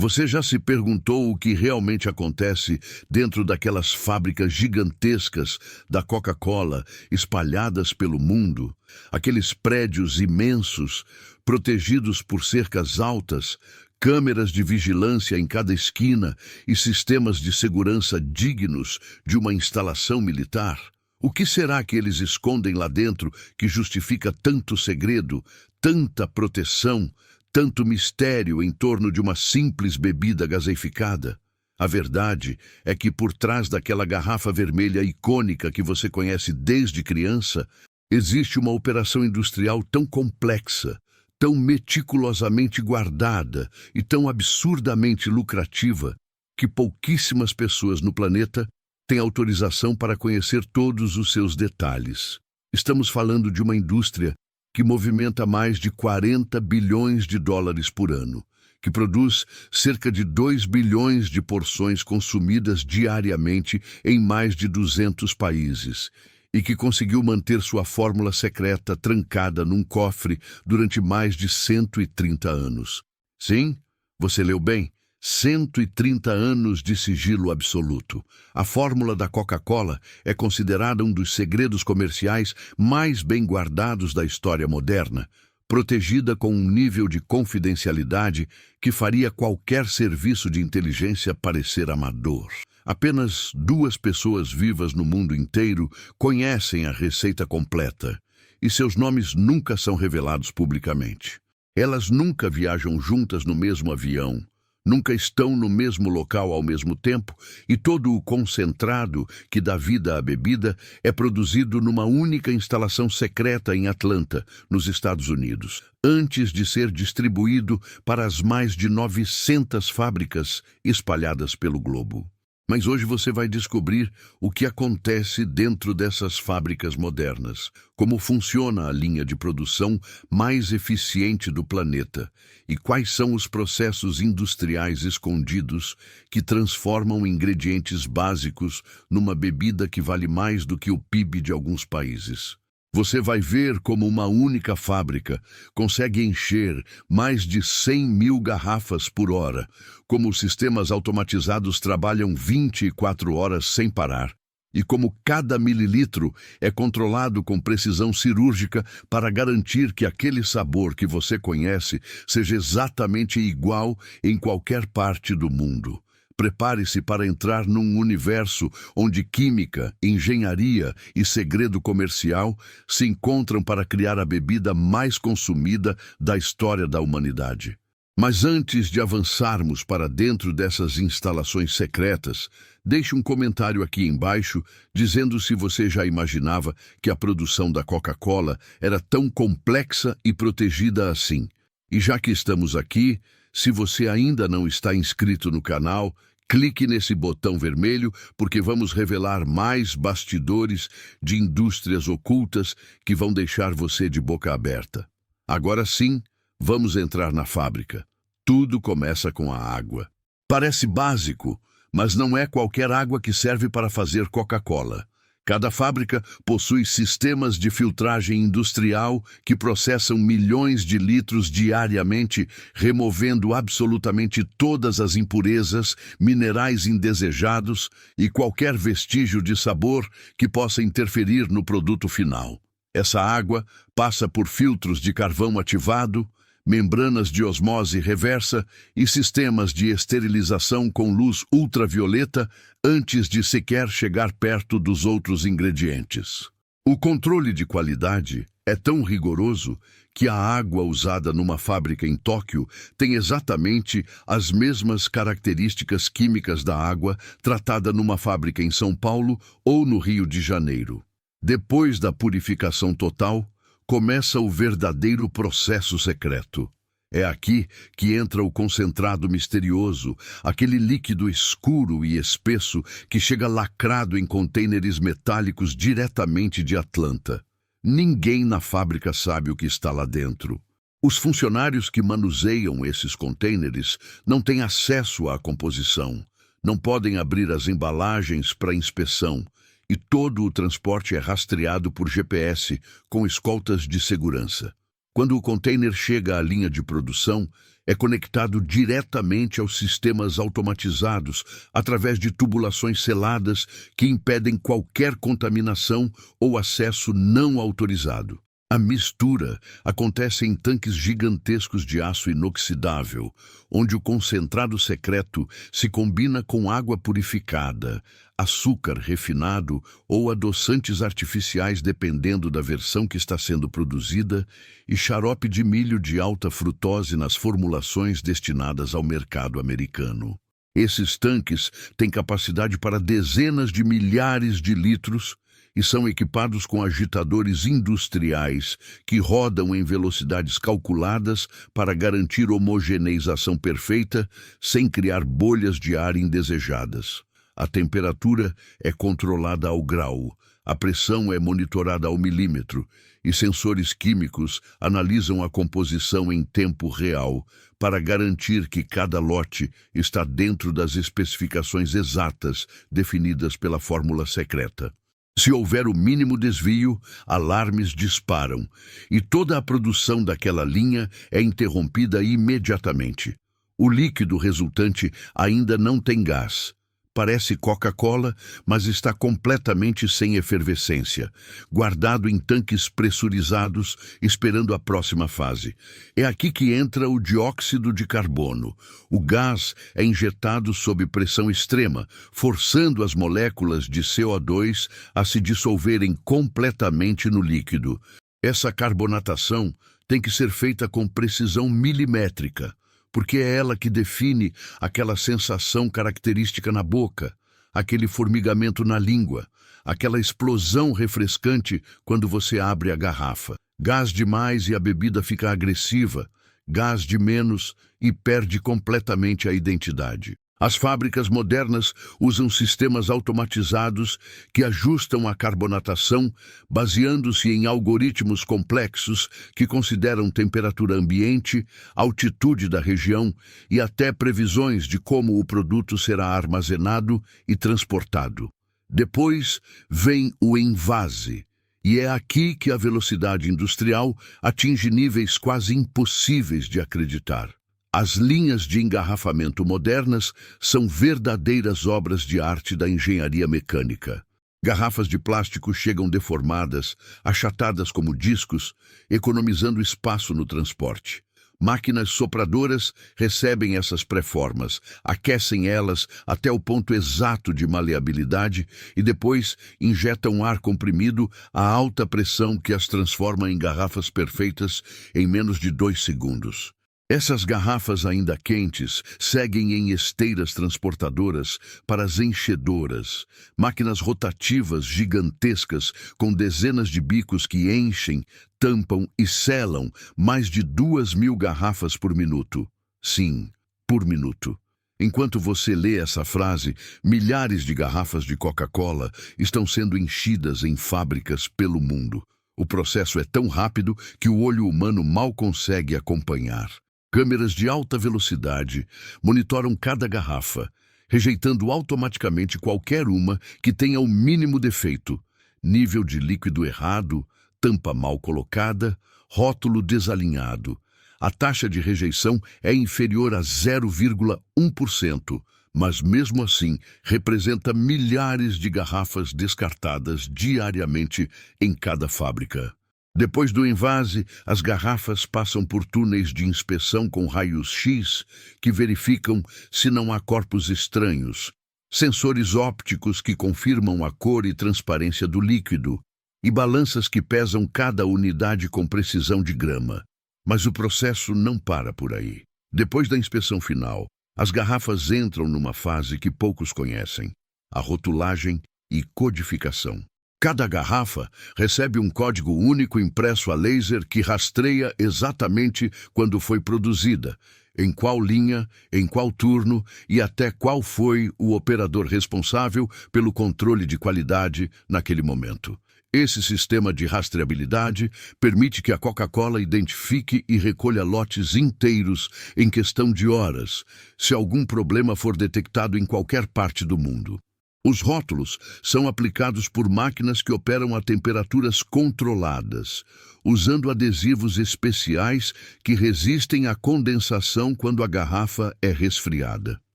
Você já se perguntou o que realmente acontece dentro daquelas fábricas gigantescas da Coca-Cola espalhadas pelo mundo? Aqueles prédios imensos, protegidos por cercas altas, câmeras de vigilância em cada esquina e sistemas de segurança dignos de uma instalação militar? O que será que eles escondem lá dentro que justifica tanto segredo, tanta proteção, tanto mistério em torno de uma simples bebida gaseificada? A verdade é que por trás daquela garrafa vermelha icônica que você conhece desde criança, existe uma operação industrial tão complexa, tão meticulosamente guardada e tão absurdamente lucrativa que pouquíssimas pessoas no planeta têm autorização para conhecer todos os seus detalhes. Estamos falando de uma indústria que movimenta mais de 40 bilhões de dólares por ano, que produz cerca de 2 bilhões de porções consumidas diariamente em mais de 200 países, e que conseguiu manter sua fórmula secreta trancada num cofre durante mais de 130 anos. Sim, você leu bem, 130 anos de sigilo absoluto. A fórmula da Coca-Cola é considerada um dos segredos comerciais mais bem guardados da história moderna, protegida com um nível de confidencialidade que faria qualquer serviço de inteligência parecer amador. Apenas 2 pessoas vivas no mundo inteiro conhecem a receita completa, e seus nomes nunca são revelados publicamente. Elas nunca viajam juntas no mesmo avião, nunca estão no mesmo local ao mesmo tempo, e todo o concentrado que dá vida à bebida é produzido numa única instalação secreta em Atlanta, nos Estados Unidos, antes de ser distribuído para as mais de 900 fábricas espalhadas pelo globo. Mas hoje você vai descobrir o que acontece dentro dessas fábricas modernas, como funciona a linha de produção mais eficiente do planeta e quais são os processos industriais escondidos que transformam ingredientes básicos numa bebida que vale mais do que o PIB de alguns países. Você vai ver como uma única fábrica consegue encher mais de 100 mil garrafas por hora, como os sistemas automatizados trabalham 24 horas sem parar, e como cada mililitro é controlado com precisão cirúrgica para garantir que aquele sabor que você conhece seja exatamente igual em qualquer parte do mundo. Prepare-se para entrar num universo onde química, engenharia e segredo comercial se encontram para criar a bebida mais consumida da história da humanidade. Mas antes de avançarmos para dentro dessas instalações secretas, deixe um comentário aqui embaixo dizendo se você já imaginava que a produção da Coca-Cola era tão complexa e protegida assim. E já que estamos aqui, se você ainda não está inscrito no canal, clique nesse botão vermelho porque vamos revelar mais bastidores de indústrias ocultas que vão deixar você de boca aberta. Agora sim, vamos entrar na fábrica. Tudo começa com a água. Parece básico, mas não é qualquer água que serve para fazer Coca-Cola. Cada fábrica possui sistemas de filtragem industrial que processam milhões de litros diariamente, removendo absolutamente todas as impurezas, minerais indesejados e qualquer vestígio de sabor que possa interferir no produto final. Essa água passa por filtros de carvão ativado, membranas de osmose reversa e sistemas de esterilização com luz ultravioleta antes de sequer chegar perto dos outros ingredientes. O controle de qualidade é tão rigoroso que a água usada numa fábrica em Tóquio tem exatamente as mesmas características químicas da água tratada numa fábrica em São Paulo ou no Rio de Janeiro. Depois da purificação total, começa o verdadeiro processo secreto. É aqui que entra o concentrado misterioso, aquele líquido escuro e espesso que chega lacrado em contêineres metálicos diretamente de Atlanta. Ninguém na fábrica sabe o que está lá dentro. Os funcionários que manuseiam esses contêineres não têm acesso à composição, não podem abrir as embalagens para inspeção, e todo o transporte é rastreado por GPS com escoltas de segurança. Quando o container chega à linha de produção, é conectado diretamente aos sistemas automatizados através de tubulações seladas que impedem qualquer contaminação ou acesso não autorizado. A mistura acontece em tanques gigantescos de aço inoxidável, onde o concentrado secreto se combina com água purificada, açúcar refinado ou adoçantes artificiais dependendo da versão que está sendo produzida e xarope de milho de alta frutose nas formulações destinadas ao mercado americano. Esses tanques têm capacidade para dezenas de milhares de litros e são equipados com agitadores industriais que rodam em velocidades calculadas para garantir homogeneização perfeita sem criar bolhas de ar indesejadas. A temperatura é controlada ao grau, a pressão é monitorada ao milímetro e sensores químicos analisam a composição em tempo real para garantir que cada lote está dentro das especificações exatas definidas pela fórmula secreta. Se houver o mínimo desvio, alarmes disparam e toda a produção daquela linha é interrompida imediatamente. O líquido resultante ainda não tem gás. Parece Coca-Cola, mas está completamente sem efervescência, guardado em tanques pressurizados, esperando a próxima fase. É aqui que entra o dióxido de carbono. O gás é injetado sob pressão extrema, forçando as moléculas de CO2 a se dissolverem completamente no líquido. Essa carbonatação tem que ser feita com precisão milimétrica, porque é ela que define aquela sensação característica na boca, aquele formigamento na língua, aquela explosão refrescante quando você abre a garrafa. Gás demais e a bebida fica agressiva, gás de menos e perde completamente a identidade. As fábricas modernas usam sistemas automatizados que ajustam a carbonatação baseando-se em algoritmos complexos que consideram temperatura ambiente, altitude da região e até previsões de como o produto será armazenado e transportado. Depois vem o envase, e é aqui que a velocidade industrial atinge níveis quase impossíveis de acreditar. As linhas de engarrafamento modernas são verdadeiras obras de arte da engenharia mecânica. Garrafas de plástico chegam deformadas, achatadas como discos, economizando espaço no transporte. Máquinas sopradoras recebem essas pré-formas, aquecem elas até o ponto exato de maleabilidade e depois injetam ar comprimido a alta pressão que as transforma em garrafas perfeitas em menos de 2 segundos. Essas garrafas ainda quentes seguem em esteiras transportadoras para as enchedoras, máquinas rotativas gigantescas com dezenas de bicos que enchem, tampam e selam mais de 2.000 garrafas por minuto. Sim, por minuto. Enquanto você lê essa frase, milhares de garrafas de Coca-Cola estão sendo enchidas em fábricas pelo mundo. O processo é tão rápido que o olho humano mal consegue acompanhar. Câmeras de alta velocidade monitoram cada garrafa, rejeitando automaticamente qualquer uma que tenha o mínimo defeito, nível de líquido errado, tampa mal colocada, rótulo desalinhado. A taxa de rejeição é inferior a 0,1%, mas mesmo assim representa milhares de garrafas descartadas diariamente em cada fábrica. Depois do envase, as garrafas passam por túneis de inspeção com raios-x que verificam se não há corpos estranhos, sensores ópticos que confirmam a cor e transparência do líquido e balanças que pesam cada unidade com precisão de grama. Mas o processo não para por aí. Depois da inspeção final, as garrafas entram numa fase que poucos conhecem: a rotulagem e codificação. Cada garrafa recebe um código único impresso a laser que rastreia exatamente quando foi produzida, em qual linha, em qual turno e até qual foi o operador responsável pelo controle de qualidade naquele momento. Esse sistema de rastreabilidade permite que a Coca-Cola identifique e recolha lotes inteiros em questão de horas, se algum problema for detectado em qualquer parte do mundo. Os rótulos são aplicados por máquinas que operam a temperaturas controladas, usando adesivos especiais que resistem à condensação quando a garrafa é resfriada.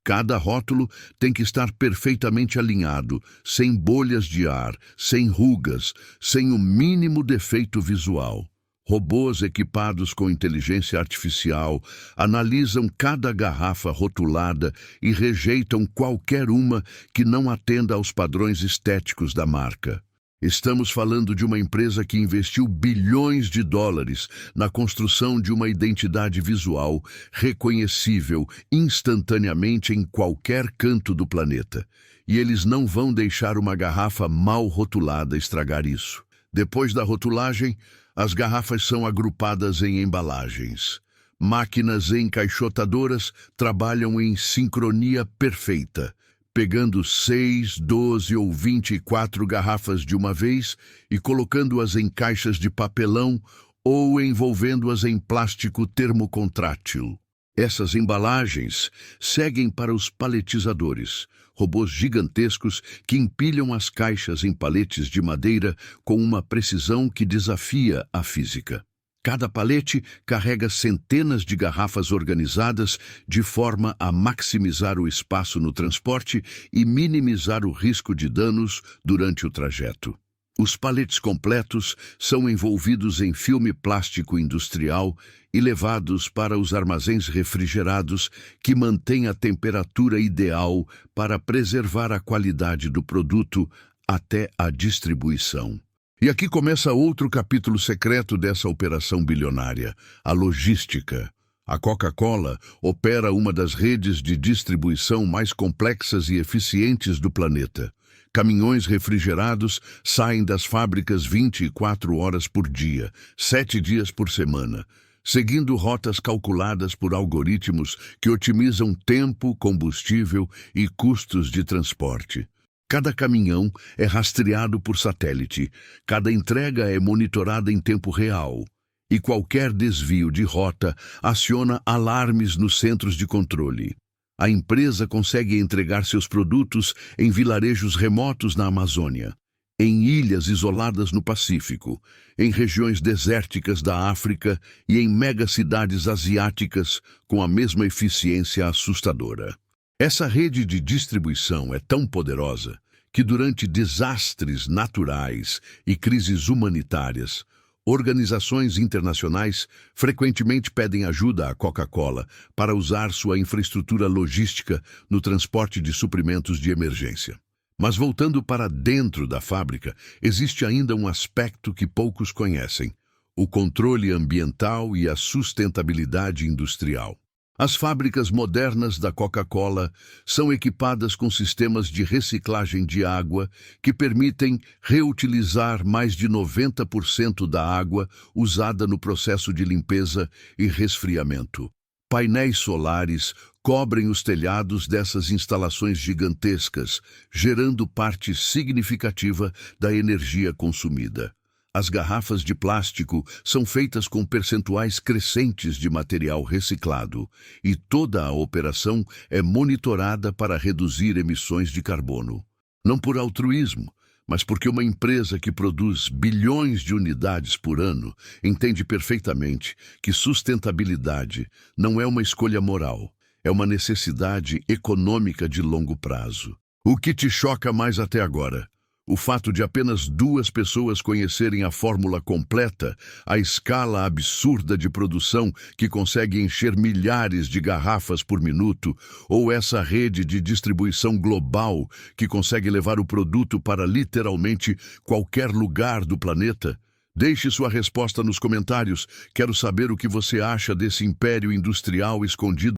Cada rótulo tem que estar perfeitamente alinhado, sem bolhas de ar, sem rugas, sem o mínimo defeito visual. Robôs equipados com inteligência artificial analisam cada garrafa rotulada e rejeitam qualquer uma que não atenda aos padrões estéticos da marca. Estamos falando de uma empresa que investiu bilhões de dólares na construção de uma identidade visual reconhecível instantaneamente em qualquer canto do planeta. E eles não vão deixar uma garrafa mal rotulada estragar isso. Depois da rotulagem, as garrafas são agrupadas em embalagens. Máquinas encaixotadoras trabalham em sincronia perfeita, pegando 6, 12 ou 24 garrafas de uma vez e colocando-as em caixas de papelão ou envolvendo-as em plástico termocontrátil. Essas embalagens seguem para os paletizadores, robôs gigantescos que empilham as caixas em paletes de madeira com uma precisão que desafia a física. Cada palete carrega centenas de garrafas organizadas de forma a maximizar o espaço no transporte e minimizar o risco de danos durante o trajeto. Os paletes completos são envolvidos em filme plástico industrial e levados para os armazéns refrigerados que mantêm a temperatura ideal para preservar a qualidade do produto até a distribuição. E aqui começa outro capítulo secreto dessa operação bilionária, a logística. A Coca-Cola opera uma das redes de distribuição mais complexas e eficientes do planeta. Caminhões refrigerados saem das fábricas 24 horas por dia, 7 dias por semana, seguindo rotas calculadas por algoritmos que otimizam tempo, combustível e custos de transporte. Cada caminhão é rastreado por satélite, cada entrega é monitorada em tempo real, e qualquer desvio de rota aciona alarmes nos centros de controle. A empresa consegue entregar seus produtos em vilarejos remotos na Amazônia, em ilhas isoladas no Pacífico, em regiões desérticas da África e em megacidades asiáticas com a mesma eficiência assustadora. Essa rede de distribuição é tão poderosa que durante desastres naturais e crises humanitárias, organizações internacionais frequentemente pedem ajuda à Coca-Cola para usar sua infraestrutura logística no transporte de suprimentos de emergência. Mas voltando para dentro da fábrica, existe ainda um aspecto que poucos conhecem: o controle ambiental e a sustentabilidade industrial. As fábricas modernas da Coca-Cola são equipadas com sistemas de reciclagem de água que permitem reutilizar mais de 90% da água usada no processo de limpeza e resfriamento. Painéis solares cobrem os telhados dessas instalações gigantescas, gerando parte significativa da energia consumida. As garrafas de plástico são feitas com percentuais crescentes de material reciclado e toda a operação é monitorada para reduzir emissões de carbono. Não por altruísmo, mas porque uma empresa que produz bilhões de unidades por ano entende perfeitamente que sustentabilidade não é uma escolha moral, é uma necessidade econômica de longo prazo. O que te choca mais até agora? O fato de apenas 2 pessoas conhecerem a fórmula completa, a escala absurda de produção que consegue encher milhares de garrafas por minuto, ou essa rede de distribuição global que consegue levar o produto para literalmente qualquer lugar do planeta? Deixe sua resposta nos comentários. Quero saber o que você acha desse império industrial escondido